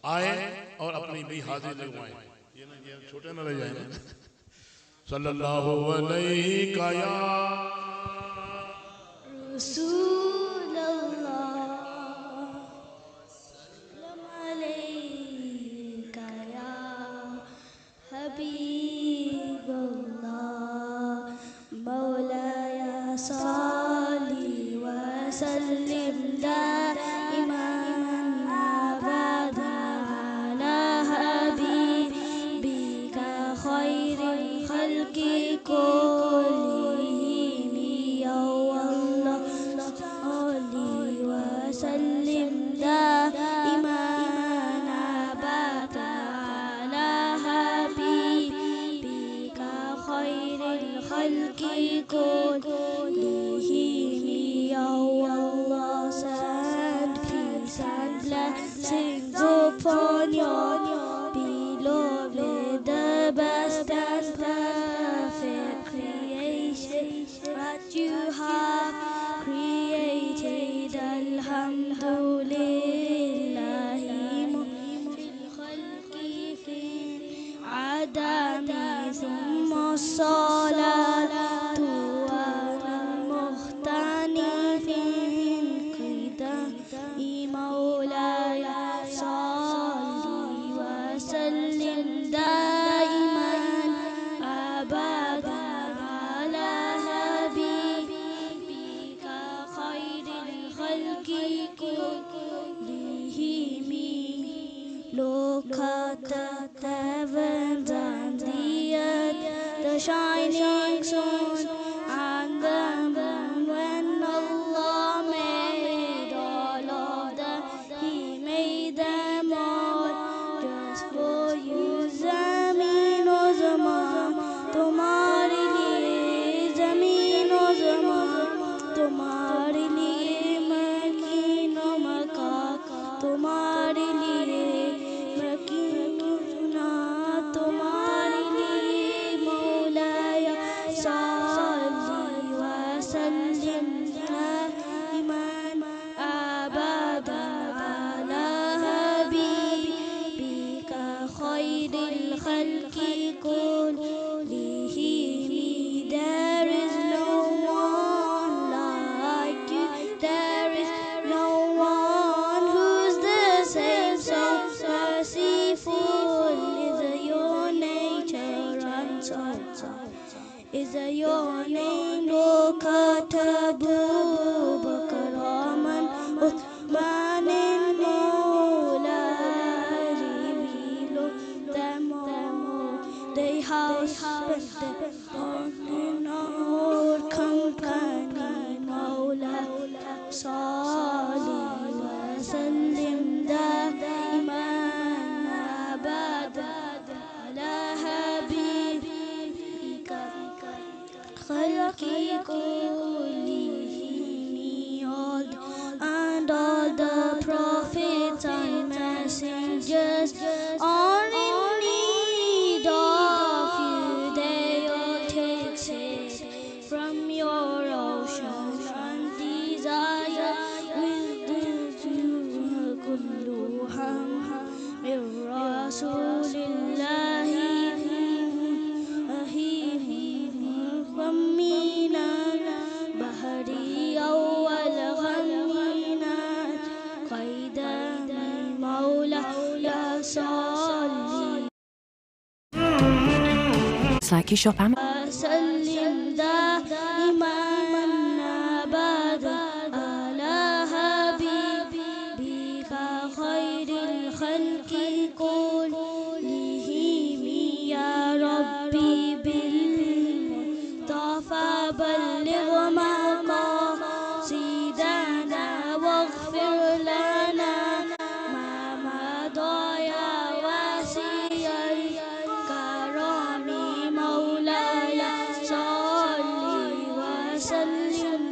आए और अपनी भी हाजिर लगवाएं, ये छोटे न रह जाए ना। सल्लल्लाहु अलैहि का या रसूल अल्लाह, सल्लम अलैका या हबीब अल्लाह, मौलाया सल्ली व सल्लिम दाइमन अबदा अला हबीबिका खैरिल खल्qi कुल्लिहिम या अल्लाह, सल्ली व सल्लिम दाइमन अबदा अला हबीबिका खैरिल खल्qi कुल्लिहिम या अल्लाह. Send peace and blessings upon your beloved, the best and perfect creation that you have created. Alhamdulillahi muhil khalqi fi adami thumma salatu al-muhtani fi qidami maulaya salli wa sallim daiman abada ala habibika khairil khalqi kullihim. Look at the heavens and the earth, the shining sun and the moon. When Allah made all of them, He made them all just for you. Zameen o zaman tumhare liye, zameen o zaman tumhare liye, makin o makan tumhare liye, makin o suna tumhare liye. Maulaya salli wa sallim daiman abada ala habibika khairil khalqi kullihim. There is no one like you, there is no one who's the same, so merciful is your nature and so is your name. Look at Abu Bakr, Umar, Uthman and Mawla Ali. Below them all, they have spent in our company. Mawla salli wa sallim daiman abada ala habibika khalqi kullihim. And all the prophets and messengers are in need of you. They all take shade from your ocean and desire with you. Kulluhum min rasulillahi minan bahri awwal ghamminat qaidami maula ya salli It's like you shop Amazon. وسلم دائما أبدا على حبيبك خير الخلق كلهم. يا ربي بالمصطفى بلغ مقاصدنا واغفر لنا ما مضى يا واسع الكرم. مولاي صل وسلم